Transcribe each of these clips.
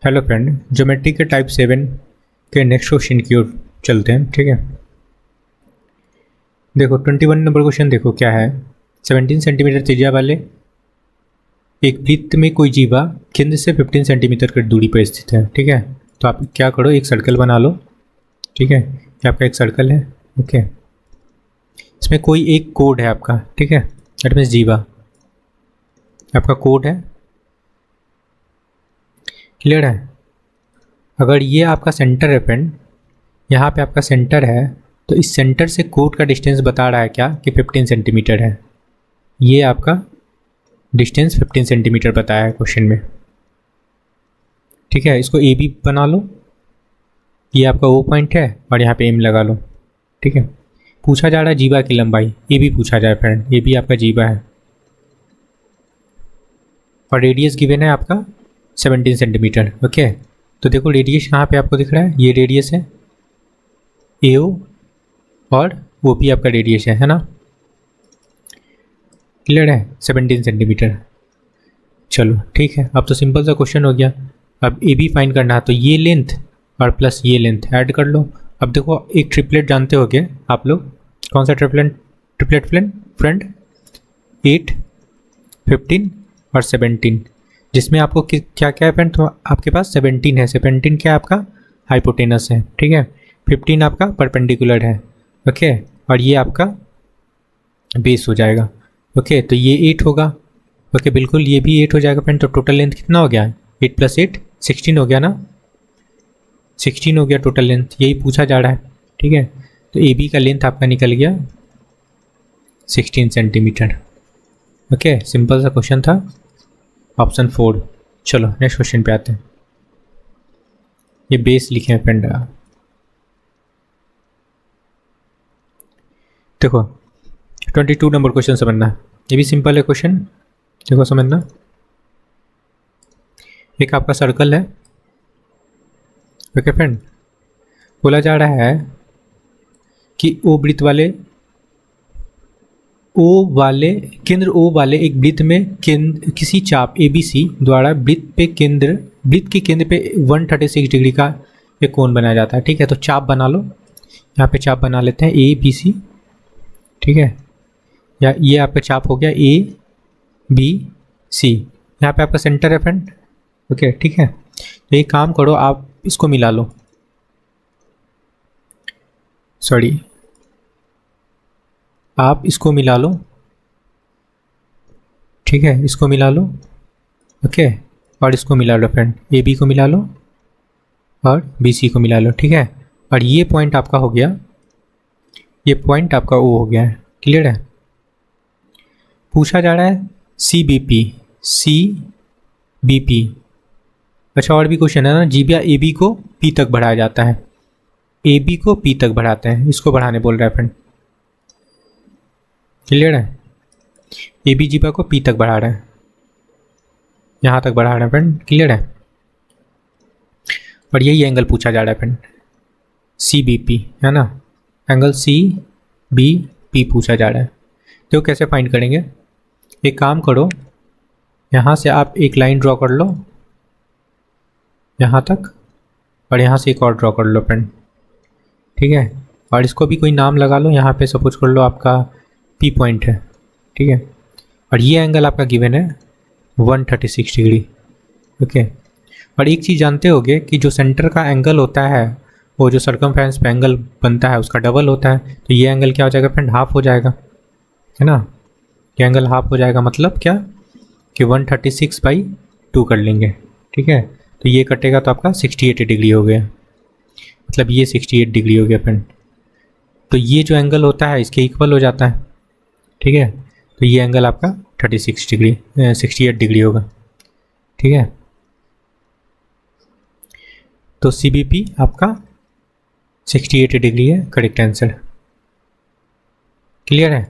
Hello friend, geometry के type 7 के next question की ओर चलते हैं। ठीक है, देखो 21 नंबर क्वेश्चन देखो क्या है। 17 सेंटीमीटर त्रिज्या वाले एक वृत्त में कोई जीवा केंद्र से 15 सेंटीमीटर की दूरी पर स्थित है। ठीक है, तो आप क्या करो, एक सर्कल बना लो। ठीक है, ये आपका एक सर्कल है। ओके, इसमें कोई एक कोड है आपका। ठीक है, दैट मीन्स जीवा आपका कोड है। क्लियर है? अगर ये आपका सेंटर है फ्रेंड, यहाँ पे आपका सेंटर है, तो इस सेंटर से कोड का डिस्टेंस बता रहा है क्या कि 15 सेंटीमीटर है। ये आपका डिस्टेंस 15 सेंटीमीटर बताया है क्वेश्चन में। ठीक है, इसको ए बी बना लो। ये आपका ओ पॉइंट है और यहाँ पे एम लगा लो। ठीक है, पूछा जा रहा है जीवा की लंबाई, ये भी पूछा जाए फ्रेंड, ये भी आपका जीवा है और रेडियस गिवन है आपका 17 सेंटीमीटर। ओके, तो देखो रेडियस कहाँ पे आपको दिख रहा है, ये रेडियस है ए ओ और वो भी आपका रेडियस है ना। क्लियर है? 17 सेंटीमीटर। चलो ठीक है, अब तो सिंपल सा क्वेश्चन हो गया। अब ए बी फाइंड करना है, तो ये लेंथ और प्लस ये लेंथ ऐड कर लो। अब देखो एक ट्रिपलेट जानते होगे आप लोग, कौन सा ट्रिपलेट फ्रेंड 8, 15 और 17, जिसमें आपको क्या क्या है फ्रेंड, तो आपके पास 17 है। 17 क्या है आपका हाइपोटेनस है। ठीक है, 15 आपका परपेंडिकुलर है। ओके, और ये आपका बेस हो जाएगा। ओके, तो ये 8 होगा। ओके, बिल्कुल ये भी 8 हो जाएगा फ्रेंड। तो टोटल लेंथ कितना हो गया, 8 + 8 16 हो गया ना। 16 हो गया टोटल लेंथ, यही पूछा जा रहा है। ठीक है, तो ए बी का लेंथ आपका निकल गया 16 सेंटीमीटर। ओके, सिंपल सा क्वेश्चन था, ऑप्शन 4। चलो नेक्स्ट क्वेश्चन पे आते हैं। ये बेस लिखे हैं फ्रेंड। देखो 22 नंबर क्वेश्चन समझना, ये भी सिंपल है क्वेश्चन। देखो समझना, एक आपका सर्कल है। ओके फ्रेंड, बोला जा रहा है कि ओ वृत्त वाले केंद्र ओ वाले एक वृत्त में किसी चाप ए बी सी द्वारा वृत्त के केंद्र पे 136 डिग्री का एक कोण बनाया जाता है। ठीक है, तो चाप बना लो, यहाँ पे चाप बना लेते हैं ए बी सी। ठीक है, या ये आपका चाप हो गया ए बी सी, यहाँ पे आपका सेंटर है फ्रेंड। ओके ठीक है, तो एक काम करो, आप इसको मिला लो, सॉरी आप इसको मिला लो। ठीक है, इसको मिला लो। ओके, और इसको मिला लो फ्रेंड, ए बी को मिला लो और बी सी को मिला लो। ठीक है, और ये पॉइंट आपका हो गया, ये पॉइंट आपका ओ हो गया है। क्लियर है? पूछा जा रहा है सी बी पी। अच्छा, और भी क्वेश्चन है ना, जीवा ए बी को पी तक बढ़ाया जाता है, ए बी को पी तक बढ़ाते हैं, इसको बढ़ाने बोल रहा है फ्रेंड। क्लियर है? ए बी जीवा को पी तक बढ़ा रहे हैं, यहाँ तक बढ़ा रहे हैं फ्रेंड। क्लियर है? और यही एंगल पूछा जा रहा है फ्रेंड, सी बी पी है ना, एंगल सी बी पी पूछा जा रहा है। तो कैसे फाइंड करेंगे, एक काम करो, यहाँ से आप एक लाइन ड्रॉ कर लो यहाँ तक, और यहाँ से एक और ड्रॉ कर लो फ्रेंड। ठीक है, और इसको भी कोई नाम लगा लो, यहाँ पे सपोज कर लो आपका पी पॉइंट है। ठीक है, और ये एंगल आपका गिवन है 136 डिग्री। ओके, और एक चीज़ जानते होगे कि जो सेंटर का एंगल होता है, वो जो सर्कमफ्रेंस पे एंगल बनता है उसका डबल होता है। तो ये एंगल क्या हो जाएगा फ्रेंड, हाफ हो जाएगा, है ना। ये एंगल हाफ हो जाएगा, मतलब क्या कि 136/2 कर लेंगे। ठीक है, तो ये कटेगा तो आपका 68 डिग्री हो गया, मतलब ये 68 डिग्री हो गया फ्रेंड। तो ये जो एंगल होता है इसके इक्वल हो जाता है। ठीक है, तो ये एंगल आपका 68 डिग्री होगा। ठीक है, तो सी बी पी आपका 68 डिग्री है करेक्ट आंसर। क्लियर है?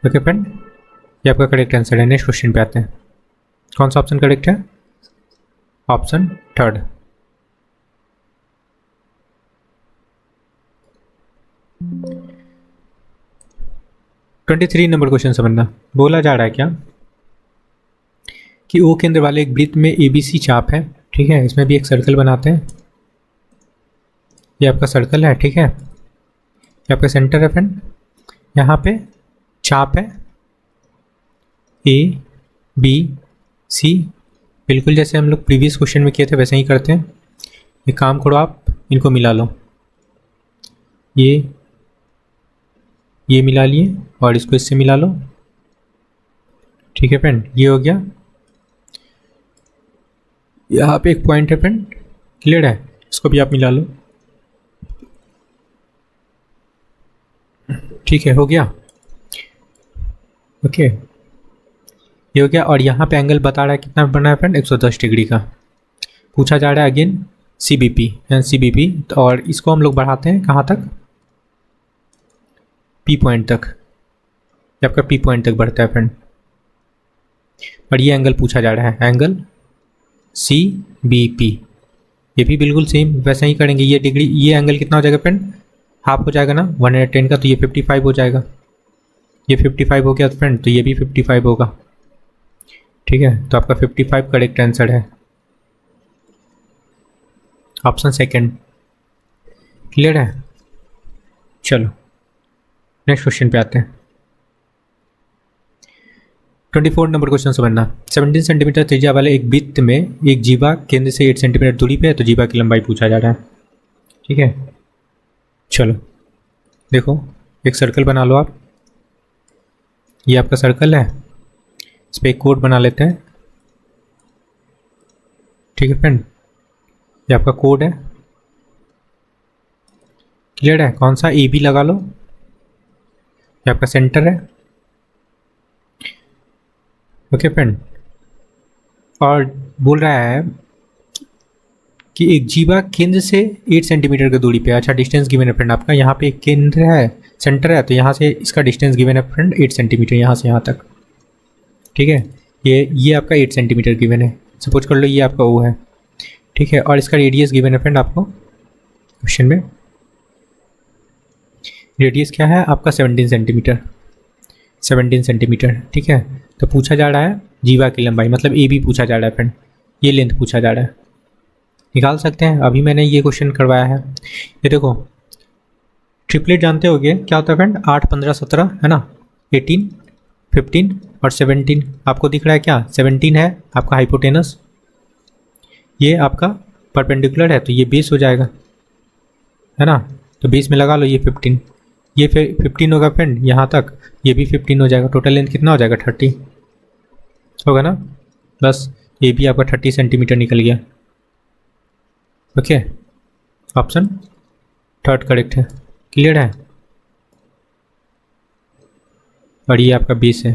ओके फ्रेंड, ये आपका करेक्ट आंसर है। नेक्स्ट क्वेश्चन पे आते हैं, कौन सा ऑप्शन करेक्ट है, ऑप्शन 3। ट्वेंटी 3 नंबर क्वेश्चन समझना, बोला जा रहा है क्या कि ओ केंद्र वाले एक वृत्त में ABC चाप है, ठीक है। इसमें भी एक सर्कल बनाते हैं, ये आपका सर्कल है, ठीक है। ये आपका सेंटर है फ्रेंड। यहाँ पे चाप है ABC, बिल्कुल जैसे हम लोग प्रीवियस क्वेश्चन में किए थे वैसे ही करते हैं। एक काम करो, आप इनको मिला लो, ये मिला लिए और इसको इससे मिला लो, ठीक है फ्रेंड। ये हो गया। यहाँ पे एक पॉइंट है फ्रेंड, क्लियर है, इसको भी आप मिला लो, ठीक है, हो गया, ओके, ये हो गया। और यहाँ पे एंगल बता रहा है कितना बना है फ्रेंड, 110 डिग्री का। पूछा जा रहा है अगेन CBP, और इसको हम लोग बढ़ाते हैं कहाँ तक, P पॉइंट तक। ये आपका P पॉइंट तक बढ़ता है फ्रेंड। और ये एंगल पूछा जा रहा है, एंगल CBP, ये भी बिल्कुल सेम वैसे ही करेंगे। ये डिग्री, ये एंगल कितना हो जाएगा फ्रेंड, हाफ हो जाएगा ना 110 का, तो ये 55 हो जाएगा। ये 55 हो गया फ्रेंड, तो ये भी 55 होगा, ठीक है। तो आपका 55 करेक्ट आंसर है, ऑप्शन सेकंड, क्लियर है। चलो नेक्स्ट क्वेश्चन पे आते हैं। 24 नंबर क्वेश्चन समझना। 17 सेंटीमीटर त्रिज्या वाले एक वृत्त में एक जीवा केंद्र से 8 सेंटीमीटर दूरी पे है, तो जीवा की लंबाई पूछा जा रहा है, ठीक है। चलो देखो, एक सर्कल बना लो आप, ये आपका सर्कल है, इस पर एक कोड बना लेते हैं, ठीक है फ्रेंड। ये आपका कोड है, क्लियर है। कौन सा, AB लगा लो, ये आपका सेंटर है, ओके फ्रेंड। और बोल रहा है कि एक जीवा केंद्र से 8 सेंटीमीटर की दूरी पे, अच्छा डिस्टेंस गिवन है फ्रेंड आपका। यहाँ पे एक केंद्र है, सेंटर है, तो यहाँ से इसका डिस्टेंस गिवन है फ्रेंड 8 सेंटीमीटर, यहाँ से यहाँ तक, ठीक है। ये आपका 8 सेंटीमीटर गिवन है, सपोज कर लो ये आपका O है, ठीक है। और इसका रेडियस गिवन है फ्रेंड आपको क्वेश्चन में, रेडियस क्या है आपका 17 सेंटीमीटर, ठीक है। तो पूछा जा रहा है जीवा की लंबाई, मतलब AB पूछा जा रहा है फ्रेंड, ये लेंथ पूछा जा रहा है, निकाल सकते हैं। अभी मैंने ये क्वेश्चन करवाया है, ये देखो ट्रिपलेट जानते होगे क्या होता है फ्रेंड, 8 15 17 है ना, 18 15 और 17 आपको दिख रहा है क्या, 17 है आपका हाइपोटेनस, ये आपका परपेंडिकुलर है, तो ये बेस हो जाएगा, है ना। तो बेस में लगा लो ये 15, ये फिर 15 होगा फ्रेंड यहाँ तक, ये भी 15 हो जाएगा। टोटल लेंथ कितना हो जाएगा, 30 होगा ना, बस ये भी आपका 30 सेंटीमीटर निकल गया, ओके। ऑप्शन थर्ड करेक्ट है, क्लियर है। और ये आपका बेस है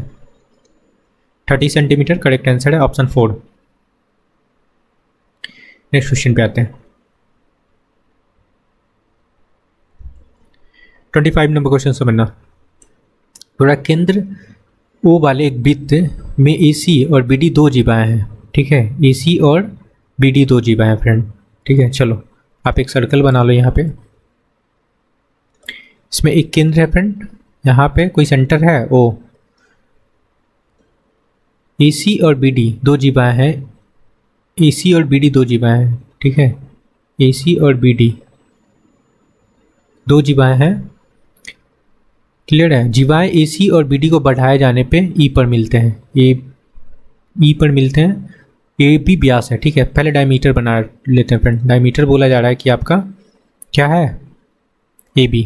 30 सेंटीमीटर, करेक्ट आंसर है ऑप्शन 4। नेक्स्ट क्वेश्चन पे आते हैं। 25 नंबर क्वेश्चन समझना। थोड़ा केंद्र O वाले एक वृत्त में AC और BD दो जीवाएं हैं, ठीक है। AC और BD दो जीवाएं हैं फ्रेंड, ठीक है। चलो आप एक सर्कल बना लो यहाँ पे, इसमें एक केंद्र है फ्रेंड, यहाँ पे कोई सेंटर है O, AC और BD दो जीवाएं हैं, AC और BD दो जीवाएं हैं, ठीक है। AC और BD दो जीवाएं हैं, क्लियर है। जीवाएं AC और BD को बढ़ाए जाने पे E पर मिलते हैं, E पर मिलते हैं। AB व्यास है, ठीक है। पहले डायमीटर बना लेते हैं फ्रेंड, डायमीटर बोला जा रहा है कि आपका क्या है, AB,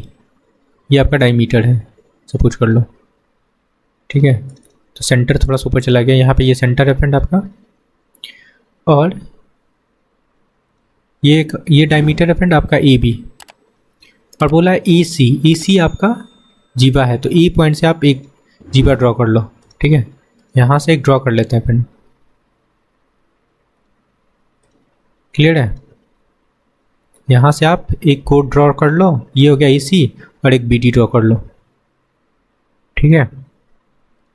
ये आपका डायमीटर है, सपोज कर लो, ठीक है। तो सेंटर थोड़ा सा ऊपर चला गया, यहाँ पे ये सेंटर है फ्रेंड आपका, और ये डायमीटर है फ्रेंड आपका AB, और बोला है AC आपका जीवा है, तो E पॉइंट से आप एक जीवा ड्रॉ कर लो, ठीक है। यहाँ से एक ड्रॉ कर लेते हैं फ्रेंड, क्लियर है। यहाँ से आप एक कोड ड्रॉ कर लो, ये हो गया AC, और एक BD ड्रॉ कर लो, ठीक है।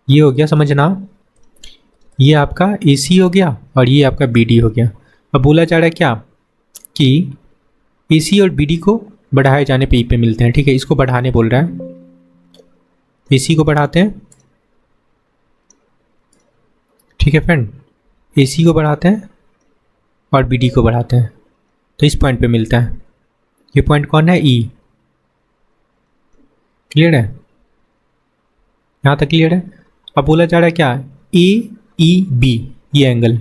ये हो गया, समझना, ये आपका AC हो गया और ये आपका BD हो गया। अब बोला जा रहा है क्या कि AC और BD को बढ़ाए जाने पे E पे मिलते हैं, ठीक है। इसको बढ़ाने बोल रहा है, AC को बढ़ाते हैं, ठीक है फ्रेंड। AC को बढ़ाते हैं और BD को बढ़ाते हैं तो इस पॉइंट पे मिलता है। ये पॉइंट कौन है? E। क्लियर है? यहाँ तक क्लियर है? अब बोला जा रहा है क्या? AEB ये एंगल,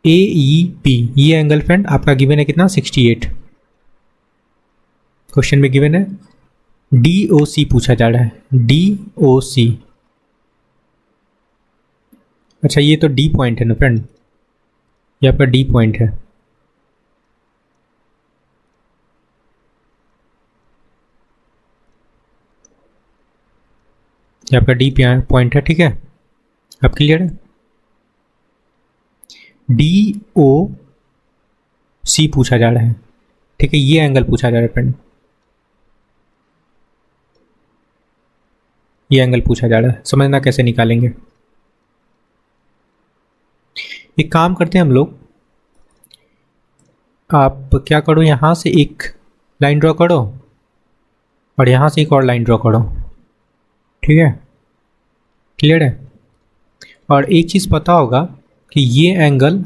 AEB ये एंगल फ्रेंड आपका गिवन है कितना? 68। क्वेश्चन में गिवन है DOC पूछा जा रहा है, DOC। अच्छा ये तो D पॉइंट है ना फ्रेंड, ये आपका D पॉइंट है। ये आपका D पॉइंट है, ठीक है? अब क्लियर है? DOC पूछा जा रहा है, ठीक है? ये एंगल पूछा जा रहा है फ्रेंड, ये एंगल पूछा जा रहा है। समझना कैसे निकालेंगे। एक काम करते हैं हम लोग, आप क्या करो, यहाँ से एक लाइन ड्रॉ करो और यहाँ से एक और लाइन ड्रॉ करो, ठीक है? क्लियर है? और एक चीज़ पता होगा कि ये एंगल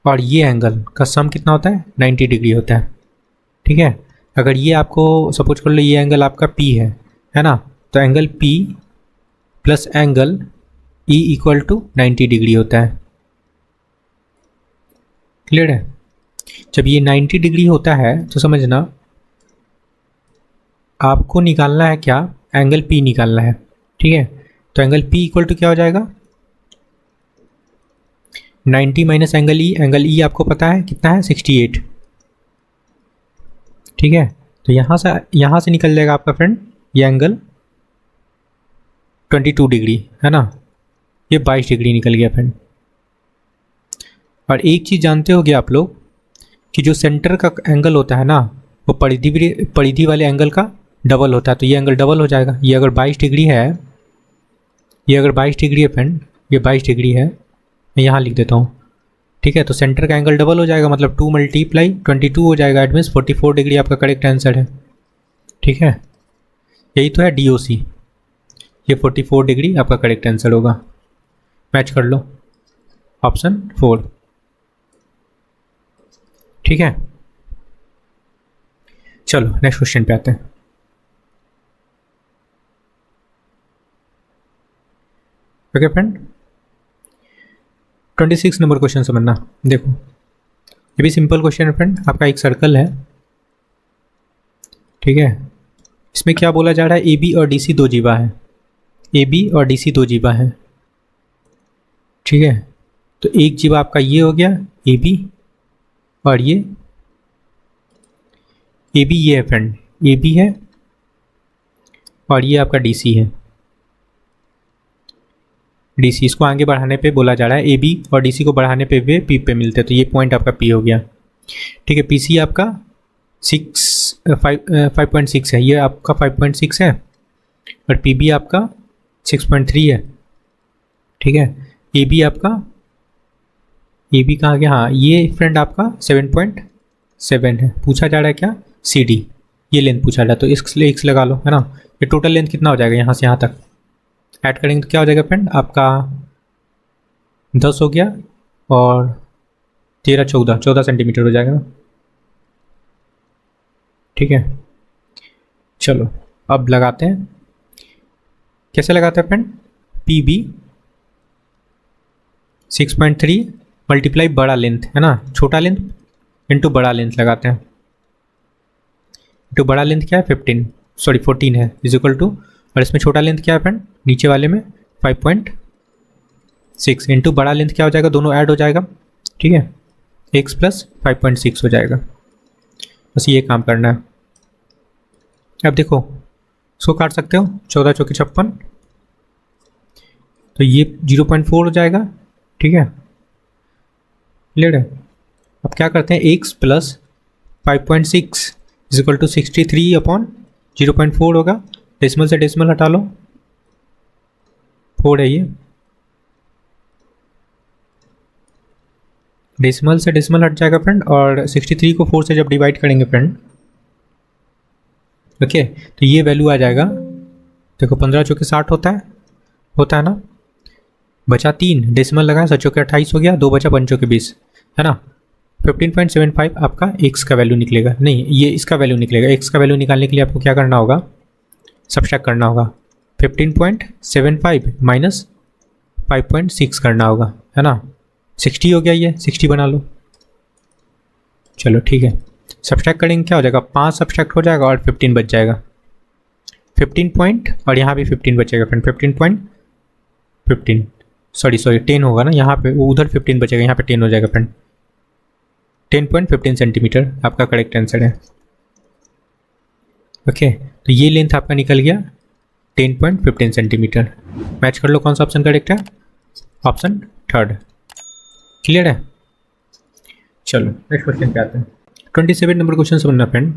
और ये एंगल का सम कितना होता है? 90 डिग्री होता है, ठीक है? अगर ये आपको सपोज कर लो ये एंगल आपका P है ना? तो angle P plus angle E equal to 90 degree होता है। क्लियर है? जब ये 90 डिग्री होता है तो समझना आपको निकालना है क्या? एंगल P निकालना है, ठीक है? तो एंगल P इक्वल टू क्या हो जाएगा? 90 minus angle E। Angle E आपको पता है कितना है? 68, ठीक है? तो यहाँ से निकल जाएगा आपका फ्रेंड ये एंगल 22 डिग्री, है ना? ये 22 डिग्री निकल गया फ्रेंड। और एक चीज़ जानते होगे आप लोग कि जो सेंटर का एंगल होता है ना वो परिधि वाले एंगल का डबल होता है, तो ये एंगल डबल हो जाएगा। ये अगर 22 डिग्री है, ये अगर 22 डिग्री है फ्रेंड, ये 22 डिग्री है, मैं यहाँ लिख देता हूँ, ठीक है? तो सेंटर का एंगल डबल हो जाएगा, मतलब 2 मल्टीप्लाई 22 हो जाएगा। एट मीन्स 44 डिग्री आपका करेक्ट आंसर है, ठीक है? यही तो है DOC, ये 44 डिग्री आपका करेक्ट आंसर होगा। मैच कर लो ऑप्शन 4, ठीक है? चलो नेक्स्ट क्वेश्चन पे आते हैं। ओके फ्रेंड, 26 नंबर क्वेश्चन समझना। देखो ये भी सिंपल क्वेश्चन है फ्रेंड। आपका एक सर्कल है, ठीक है? इसमें क्या बोला जा रहा है? AB और DC दो जीवा है, AB और DC दो जीवा है, ठीक है? तो एक जीवा आपका ये हो गया AB, और ये AB ये है फ्रेंड, AB है, और ये आपका DC है, DC। इसको आगे बढ़ाने पे बोला जा रहा है AB और DC को बढ़ाने पे वे P पे मिलते हैं, तो ये पॉइंट आपका P हो गया, ठीक है? PC आपका 5.6 है, ये आपका 5.6 है, और PB आपका 6.3 है, ठीक है? AB आपका, AB कहाँ गया? हाँ ये फ्रेंड आपका 7.7 है। पूछा जा रहा है क्या? CD, ये लेंथ पूछा जा रहा है, तो इसलिए x लगा लो, है ना? ये टोटल लेंथ कितना हो जाएगा? यहाँ से यहाँ तक ऐड करेंगे तो क्या हो जाएगा फ्रेंड? आपका 10 हो गया और 13 14 सेंटीमीटर हो जाएगा, ठीक है? चलो अब लगाते हैं। कैसे लगाते हैं फ्रेंड? PB 6.3 मल्टीप्लाई बड़ा लेंथ, है ना? छोटा लेंथ इंटू बड़ा लेंथ लगाते हैं। इंटू बड़ा लेंथ क्या है? 14 है, इज इक्वल टू, और इसमें छोटा लेंथ क्या है फ्रेंड? नीचे वाले में 5.6 इंटू बड़ा लेंथ क्या हो जाएगा? दोनों ऐड हो जाएगा, ठीक है? x प्लस 5.6 हो जाएगा। बस ये काम करना है। अब देखो इसको काट सकते हो, 14 चौकी 56, तो ये 0.4 हो जाएगा, ठीक है? क्लियर है? अब क्या करते हैं? x plus 5.6 is equal to 63 upon 0.4 होगा। डेसिमल से डेसिमल हटा लो, 4 है ये, डेसिमल से डेसिमल हट जाएगा फ्रेंड, और 63 को 4 से जब डिवाइड करेंगे फ्रेंड, ओके, तो ये वैल्यू आ जाएगा। देखो 15 चौके 60 होता है ना? बचा 3, डेसिमल लगाया, 7 चौके 28 हो गया, 2 बचा 5 चौके 20, है ना। 15.75 आपका x का वैल्यू निकलेगा, नहीं ये इसका वैल्यू निकलेगा। x का वैल्यू निकालने के लिए आपको क्या करना होगा, सब्सट्रैक्ट करना होगा। 15.75 माइनस 5.6 करना होगा, है ना। 60 हो गया, ये 60 बना लो। चलो ठीक है, सब्सट्रैक्ट करेंगे क्या हो जाएगा, 5 सब्सट्रैक्ट हो जाएगा और 15 बच जाएगा। 15 पॉइंट और यहाँ भी 15 बचेगा फ्रेंड, 15.15 सॉरी 10 होगा ना यहाँ पे, उधर 15 बचेगा, यहाँ पे 10 हो जाएगा फ्रेंड। 10.15 सेंटीमीटर आपका करेक्ट आंसर है। ओके, तो ये लेंथ आपका निकल गया 10.15 सेंटीमीटर। मैच कर लो कौन सा ऑप्शन करेक्ट है, ऑप्शन 3। क्लियर है। चलो नेक्स्ट क्वेश्चन पे आते हैं। 27 नंबर क्वेश्चन समझना फ्रेंड।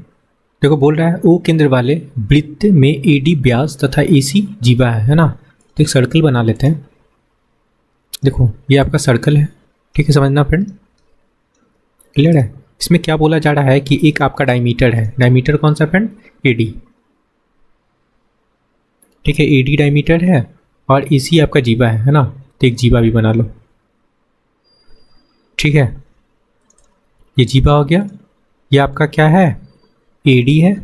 देखो बोल रहा है ओ केंद्र वाले वृत्त में एडी व्यास तथा एसी जीवा है ना। तो एक सर्कल बना लेते हैं। देखो ये आपका सर्कल है, ठीक है, समझना फ्रेंड। क्लियर है। इसमें क्या बोला जा रहा है कि एक आपका डायमीटर है, डायमीटर कौन सा फ्रेंड, एडी, ठीक है, एडी डायमीटर है और एसी आपका जीवा है ना। तो एक जीवा भी बना लो, ठीक है, ये जीवा हो गया। ये आपका क्या है, एडी है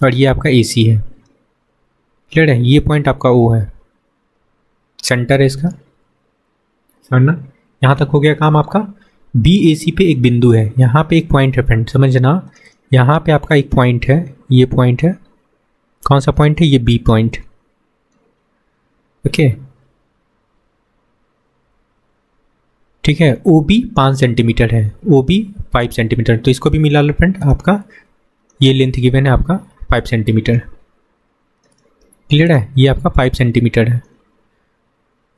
और ये आपका एसी है। क्लियर है। ये पॉइंट आपका ओ है, सेंटर है इसका, समझना। यहाँ तक हो गया काम आपका। बी ए सी पे एक बिंदु है, यहाँ पे एक पॉइंट है फ्रेंड, समझना। यहाँ पे आपका एक पॉइंट है, ये पॉइंट है, कौन सा पॉइंट है, ये बी पॉइंट। ओके ठीक है। ओ बी 5 सेंटीमीटर है, ओ बी 5 सेंटीमीटर, तो इसको भी मिला लो फ्रेंड। आपका ये लेंथ गिवन है आपका 5 सेंटीमीटर। क्लियर है। ये आपका 5 सेंटीमीटर है,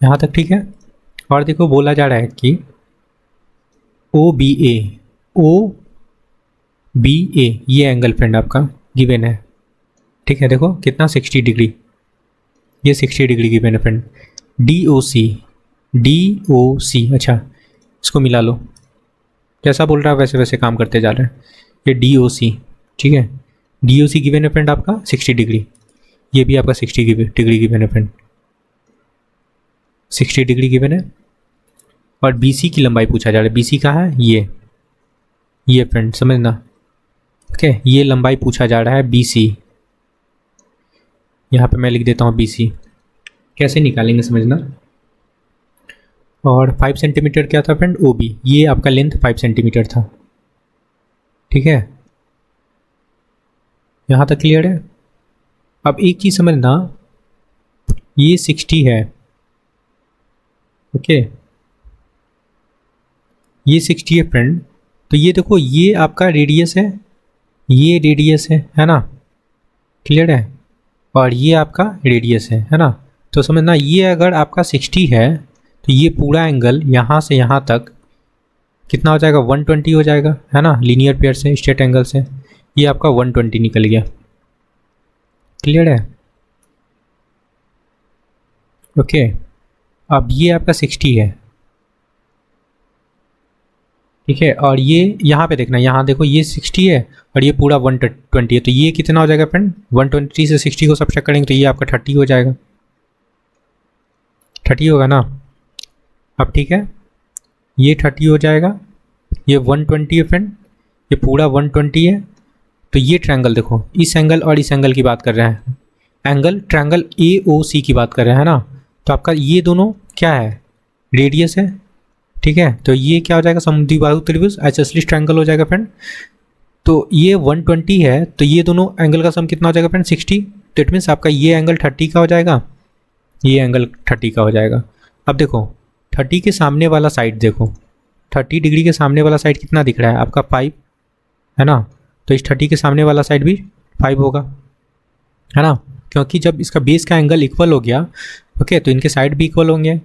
यहाँ तक ठीक है। और देखो बोला जा रहा है कि ओ बी ए ये एंगल फ्रेंड आपका गिवन है, ठीक है। देखो कितना 60 डिग्री, ये 60 डिग्री गिवन है फ्रेंड। डी ओ सी, अच्छा इसको मिला लो, जैसा बोल रहा है वैसे वैसे काम करते जा रहे हैं। ये डी ओ सी, ठीक है, डी ओ सी गिवन है फ्रेंड आपका 60 डिग्री। ये भी आपका 60 डिग्री गिवन है फ्रेंड, 60 डिग्री गिवन है। और बी सी की लंबाई पूछा जा रहा है। बी सी कहाँ है, ये फ्रेंड समझना। ओके ये लंबाई पूछा जा रहा है बी सी, यहाँ पे मैं लिख देता हूँ बी सी। कैसे निकालेंगे समझना। और 5 सेंटीमीटर क्या था फ्रेंड, ओ बी, ये आपका लेंथ 5 सेंटीमीटर था, ठीक है, यहाँ तक क्लियर है। अब एक चीज़ समझना, ये 60 है, ओके ये 60 है फ्रेंड। तो ये देखो ये आपका रेडियस है, ये रेडियस है ना, क्लियर है। और ये आपका रेडियस है ना। तो समझना ये अगर आपका 60 है तो ये पूरा एंगल यहाँ से यहाँ तक कितना हो जाएगा, 120 हो जाएगा, है ना। लीनियर पेयर से, स्ट्रेट एंगल से ये आपका 120 निकल गया। क्लियर है। ओके अब ये आपका 60 है, ठीक है। और ये यहाँ पे देखना, यहाँ देखो ये 60 है और ये पूरा 120 है। तो ये कितना हो जाएगा फ्रेंड, 120 से 60 को सब्ट्रैक्ट करेंगे तो ये आपका 30 हो जाएगा, 30 होगा ना। अब ठीक है, ये 30 हो जाएगा, ये 120 है फ्रेंड, ये पूरा 120 है। तो ये ट्रायंगल देखो, इस एंगल और इस एंगल की बात कर रहे हैं, एंगल ट्रायंगल ए ओ सी की बात कर रहे हैं ना। तो आपका ये दोनों क्या है, रेडियस है, ठीक है। तो ये क्या हो जाएगा, समद्विबाहु त्रिभुज आइसोसेलेस ट्रायंगल हो जाएगा फ्रेंड। तो ये 120 है, तो ये दोनों एंगल का सम कितना हो जाएगा फ्रेंड, 60। तो इट मीन्स आपका ये एंगल 30 का हो जाएगा, ये एंगल 30 का हो जाएगा। अब देखो 30 के सामने वाला साइड देखो, 30 डिग्री के सामने वाला साइड कितना दिख रहा है आपका, 5 है ना। तो इस 30 के सामने वाला साइड भी 5 होगा, है ना। क्योंकि जब इसका बेस का एंगल इक्वल हो गया, ओके, तो इनके साइड भी इक्वल होंगे,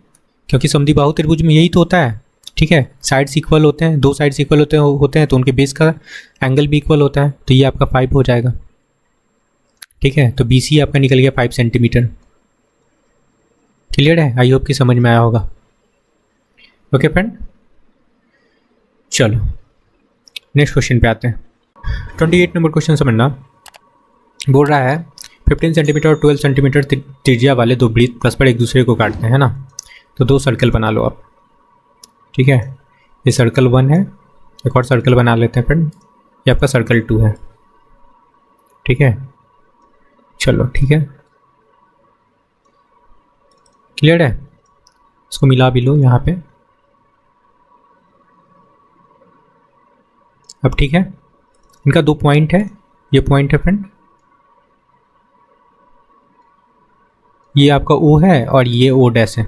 क्योंकि समद्विबाहु त्रिभुज में यही तो होता है, ठीक है। साइड्स इक्वल होते हैं, दो साइड्स इक्वल होते हैं तो उनके बेस का एंगल भी इक्वल होता है। तो ये आपका 5 हो जाएगा, ठीक है। तो बी सी आपका निकल गया 5 सेंटीमीटर। क्लियर है, आई होप कि समझ में आया होगा। ओके फ्रेंड, चलो नेक्स्ट क्वेश्चन पे आते हैं। 28 नंबर क्वेश्चन समझना। बोल रहा है 15 सेंटीमीटर और 12 सेंटीमीटर त्रिज्या वाले दो वृत्त परस्पर एक दूसरे को काटते हैं ना, तो दो सर्कल बना लो आप। ठीक है, ये सर्कल 1 है, एक और सर्कल बना लेते हैं फ्रेंड, ये आपका सर्कल 2 है। ठीक है, चलो ठीक है, क्लियर है। इसको मिला भी लो यहाँ पे। अब ठीक है, इनका दो पॉइंट है, ये पॉइंट है फ्रेंड, ये आपका O है और ये O डैश है।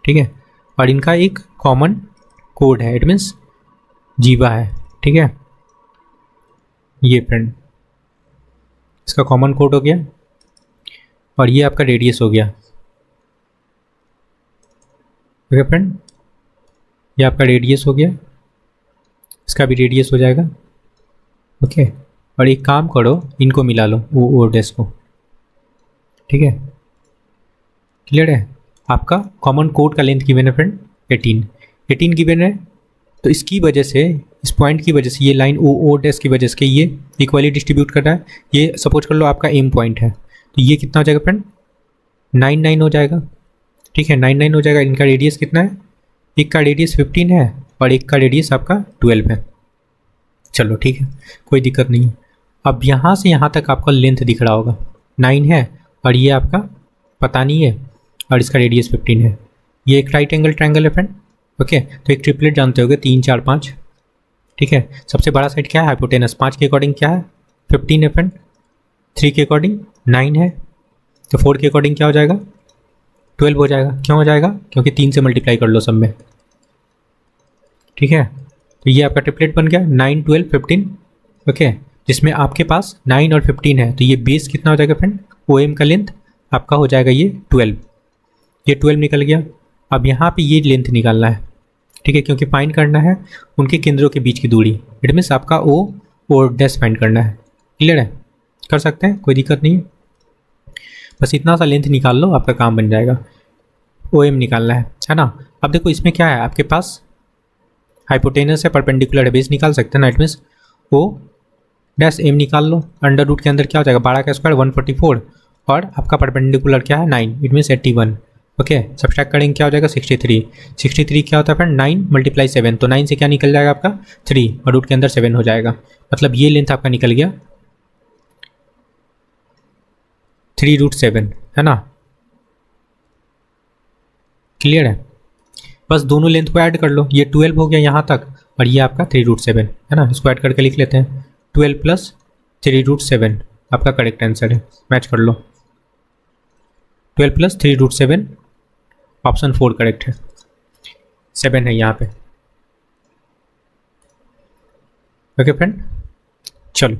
ठीक है, और इनका एक कॉमन कोड है, इट मीन्स जीवा है। ठीक है, ये फ्रेंड इसका कॉमन कोड हो गया, और ये आपका रेडियस हो गया। ओके फ्रेंड, ये आपका रेडियस हो गया, इसका भी रेडियस हो जाएगा। ओके, और एक काम करो, इनको मिला लो O डैश को। ठीक है, क्लियर है। आपका कॉमन कोड का लेंथ गिवन है फ्रेंड 18 गिवन है, तो इसकी वजह से, इस पॉइंट की वजह से, ये लाइन O डैश की वजह से ये इक्वली डिस्ट्रीब्यूट कर रहा है। ये सपोज कर लो आपका एम पॉइंट है, तो ये कितना हो जाएगा फ्रेंड 9 हो जाएगा। ठीक है, 9 हो जाएगा। इनका रेडियस कितना है, एक का रेडियस 15 है और एक का रेडियस आपका 12 है। चलो ठीक है, कोई दिक्कत नहीं है। अब यहाँ से यहाँ तक आपका लेंथ दिख रहा होगा 9 है, और ये आपका पता नहीं है, और इसका रेडियस 15 है। ये एक राइट एंगल ट्रायंगल है फ्रेंड। ओके, तो एक ट्रिपलेट जानते होगे 3 4 5। ठीक है, सबसे बड़ा साइड क्या है, हाइपोटेनस। 5 के अकॉर्डिंग क्या है 15 है फ्रेंड, 3 के अकॉर्डिंग 9 है, तो 4 के अकॉर्डिंग क्या हो जाएगा 12 हो जाएगा। क्यों हो जाएगा, क्योंकि 3 से मल्टीप्लाई कर लो सब में। ठीक है, तो ये आपका ट्रिपलेट बन गया 9 12 15। ओके, जिसमें आपके पास 9 और 15 है, तो ये बेस कितना हो जाएगा फ्रेंड, OM का लेंथ आपका हो जाएगा ये 12। ये 12 निकल गया। अब यहाँ पे ये लेंथ निकालना है। ठीक है, क्योंकि फाइंड करना है उनके केंद्रों के बीच की दूरी, इट मीन्स आपका O और डैश फाइंड करना है। क्लियर है, कर सकते हैं, कोई दिक्कत नहीं है। बस इतना सा लेंथ निकाल लो, आपका काम बन जाएगा। OM निकालना है ना। अब देखो इसमें क्या है, आपके पास हाइपोटेनस है, परपेंडिकुलर है, बेस निकाल सकते हैं ना, it means O dash M निकाल लो। अंडर रूट के अंदर क्या हो जाएगा 12 का स्क्वायर 144, और आपका परपेंडिकुलर क्या है 9, इट मीन्स 81। ओके, सब्सट्रैक्ट करेंगे क्या हो जाएगा 63 क्या होता है फ्रेंड 9 × 7, तो 9 से क्या निकल जाएगा आपका 3, और रूट के अंदर 7 हो जाएगा। मतलब ये लेंथ आपका निकल गया 3√7, है ना। क्लियर है, बस दोनों लेंथ को ऐड कर लो। ये 12 हो गया यहाँ तक, और ये आपका 3√7 है ना। इसको ऐड करके लिख लेते हैं, 12 + 3√7 आपका करेक्ट आंसर है। मैच कर लो, 12 + 3√7, ऑप्शन 4 करेक्ट है, 7 है यहाँ पे। ओके फ्रेंड, चलो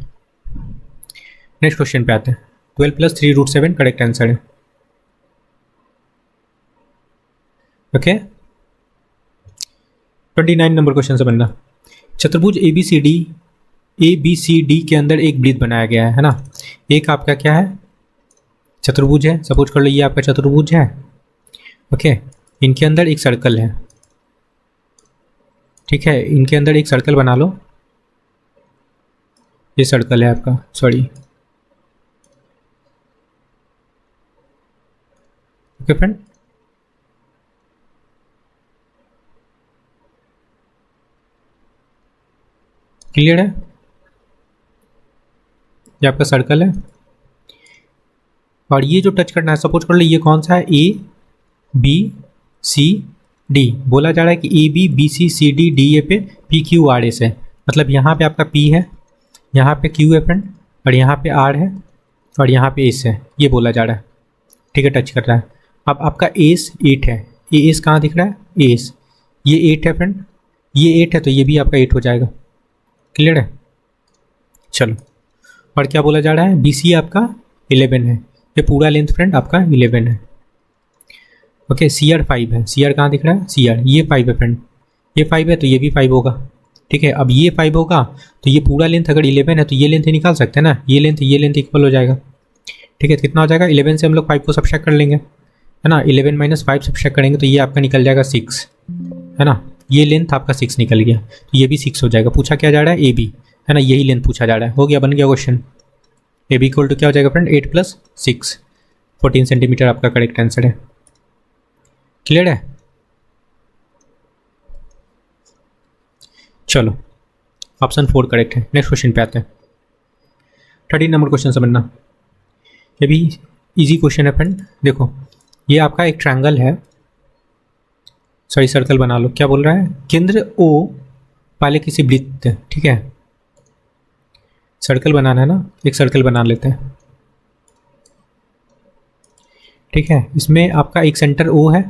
नेक्स्ट क्वेश्चन पे आते हैं। 12 + 3√7 करेक्ट आंसर है। ओके, 29 नंबर क्वेश्चन से बनना। चतुर्भुज ABCD के अंदर एक वृत्त बनाया गया है ना। एक आपका क्या है चतुर्भुज है, सपोज कर लो ये आपका चतुर्भुज है। ओके, इनके अंदर एक सर्कल है। ठीक है, इनके अंदर एक सर्कल बना लो, ये सर्कल है आपका, सॉरी। ओके फ्रेंड, क्लियर है, ये आपका सर्कल है, और ये जो टच करना है, सपोज कर लो ये कौन सा है ABCD। बोला जा रहा है कि ABBCCD DA पे PQRS है। मतलब यहाँ पे आपका P है, यहाँ पे Q है फ्रेंड, और यहाँ पे R है, और यहाँ पे S है, ये बोला जा रहा है। ठीक है, टच कर रहा है। अब आपका AS 8 है, AS कहाँ दिख रहा है, AS ये 8 है फ्रेंड, ये 8 है, तो ये भी आपका 8 हो जाएगा। क्लियर है, चलो। और क्या बोला जा रहा है, BC आपका 11 है, ये पूरा लेंथ फ्रेंड आपका 11 है। ओके, CR 5 है, CR कहाँ दिख रहा है, CR ये 5 है फ्रेंड, ये 5 है, तो ये भी 5 होगा। ठीक है, अब ये 5 होगा, तो ये पूरा लेंथ अगर 11 है, तो ये लेंथ ही निकाल सकते हैं ना, ये लेंथ इक्वल हो जाएगा। ठीक है, तो कितना हो जाएगा, 11 से हम लोग 5 को सब्सट्रैक्ट कर लेंगे, है ना। 11 - 5 सब्सट्रैक्ट करेंगे, तो ये आपका निकल जाएगा 6, है ना। ये लेंथ आपका 6 निकल गया, तो ये भी 6 हो जाएगा। पूछा क्या जा रहा है, AB, है ना, यही लेंथ पूछा जा रहा है। हो गया, बन गया question. A B equal to क्या हो जाएगा फ्रेंड 8 + 6 14 सेंटीमीटर आपका करेक्ट आंसर है। क्लियर है? चलो ऑप्शन 4 करेक्ट है। नेक्स्ट क्वेश्चन पे आते हैं। 13 नंबर क्वेश्चन समझना, ये भी इजी क्वेश्चन है फ्रेंड। देखो ये आपका एक ट्रायंगल है, सॉरी सर्कल बना लो। क्या बोल रहा है? केंद्र O पहले किसी वृत्त, ठीक है सर्कल बनाना है ना, एक सर्कल बना लेते हैं, ठीक है। इसमें आपका एक सेंटर O है,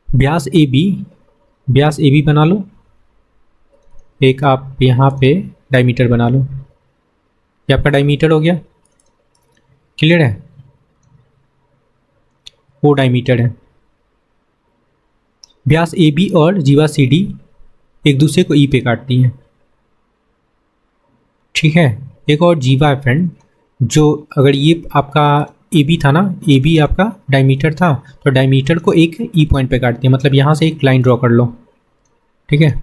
व्यास AB बना लो, एक आप यहाँ पे डायमीटर बना लो, ये आपका डायमीटर हो गया। क्लियर है? वो डायमीटर है। व्यास AB और जीवा CD एक दूसरे को E पे काटती हैं, ठीक है। एक और जीवा है फ्रेंड, जो अगर ये आपका AB था ना, AB आपका डायमीटर था, तो डायमीटर को एक E पॉइंट पे काटती है। मतलब यहाँ से एक लाइन ड्रॉ कर लो, ठीक है,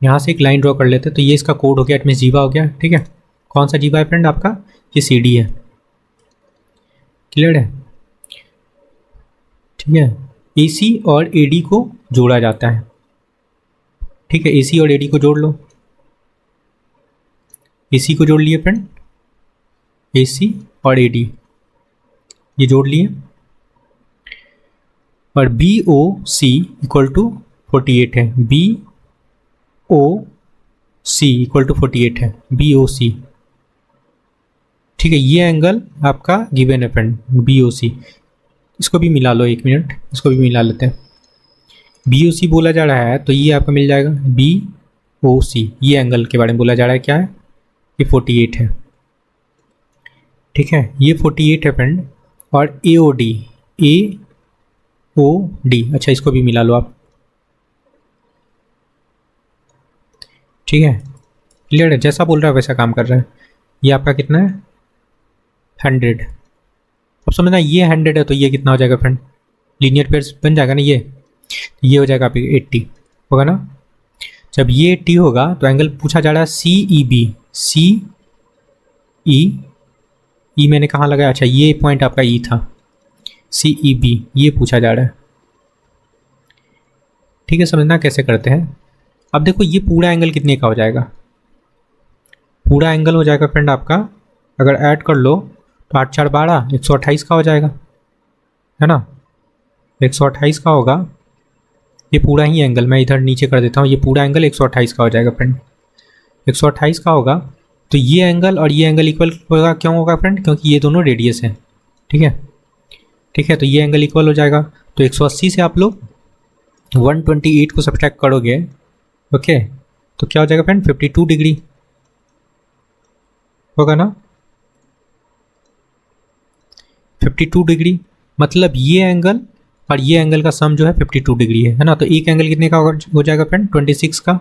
यहाँ से एक लाइन ड्रॉ कर लेते हैं। तो ये इसका कोड हो गया, इट मीन्स जीवा हो गया, ठीक है। कौन सा जीवा है फ्रेंड आपका? ये CD है। क्लियर है? ठीक है। AC और AD को जोड़ा जाता है, ठीक है। AC और AD को जोड़ लो, AC को जोड़ लिए फ्रेंड, AC और AD ये जोड़ लिए, और BOC इक्वल टू 48 है। BOC इक्वल टू 48 है, BOC, ठीक है। ये एंगल आपका गिवन है फ्रेंड, BOC। इसको भी मिला लो, एक मिनट इसको भी मिला लेते हैं। BOC बोला जा रहा है तो ये आपका मिल जाएगा BOC। ये एंगल के बारे में बोला जा रहा है, क्या है? ये 48 है, ठीक है। ये 48 है फ्रेंड। और AOD, अच्छा इसको भी मिला लो आप, ठीक है। क्लियर है? जैसा बोल रहा है वैसा काम कर रहा है। ये आपका कितना है? 100। अब समझना ये 100 है तो ये कितना हो जाएगा फ्रेंड? लीनियर पेयर्स बन जाएगा ना, ये हो जाएगा आपकी 80 होगा ना। जब ये 80 होगा तो एंगल पूछा जा रहा है CEB। CE मैंने कहाँ लगाया? अच्छा ये पॉइंट आपका E था, CEB ये पूछा जा रहा है, ठीक है। समझना कैसे करते हैं। अब देखो ये पूरा एंगल कितने का हो जाएगा? पूरा एंगल हो जाएगा फ्रेंड आपका, अगर ऐड कर लो तो 8 4 12 128 का हो जाएगा, है ना। 128 का होगा ये पूरा ही एंगल। मैं इधर नीचे कर देता हूँ, ये पूरा एंगल 128 का हो जाएगा फ्रेंड। 128 का होगा तो ये एंगल और ये एंगल इक्वल होगा। क्यों होगा फ्रेंड? क्योंकि ये दोनों रेडियस हैं, ठीक है, ठीक है। तो ये एंगल इक्वल हो जाएगा। तो 180 से आप लोग 128 को सब्ट्रैक्ट करोगे, ओके, तो क्या हो जाएगा फ्रेंड? 52 डिग्री होगा ना, 52 डिग्री। मतलब ये एंगल और ये एंगल का सम जो है 52 डिग्री है ना। तो एक एंगल कितने का हो जाएगा फ्रेंड? 26 का।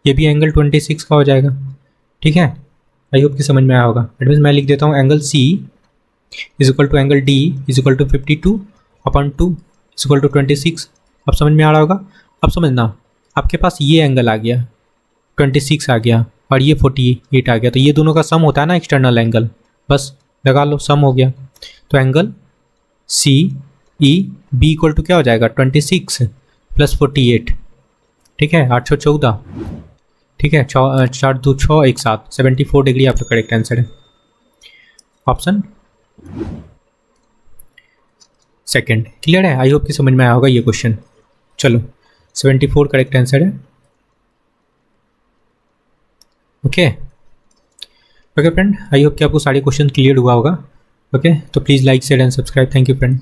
ये भी एंगल 26 का हो जाएगा, ठीक है। आई होप कि समझ में आया होगा। इट मीन्स मैं लिख देता हूँ angle C is equal to angle D is equal to 52/2 is equal to 26। अब समझ में आ रहा होगा। अब समझना, आपके पास ये एंगल आ गया 26 आ गया और ये 48 आ गया, तो ये दोनों का सम होता है ना एक्सटर्नल एंगल, बस लगा लो, सम हो गया। तो एंगल CEB इक्वल टू क्या हो जाएगा? 26 + 48, ठीक है, 814, ठीक है, 4 2 6 1 7 74 डिग्री आपका करेक्ट आंसर है। Option second. क्लियर है? आई होप कि समझ में आया होगा ये क्वेश्चन। चलो 74 करेक्ट आंसर है, okay okay friend. I hope कि आपको सारे क्वेश्चन क्लियर हुआ होगा, ओके। तो please like share and subscribe. Thank you friend.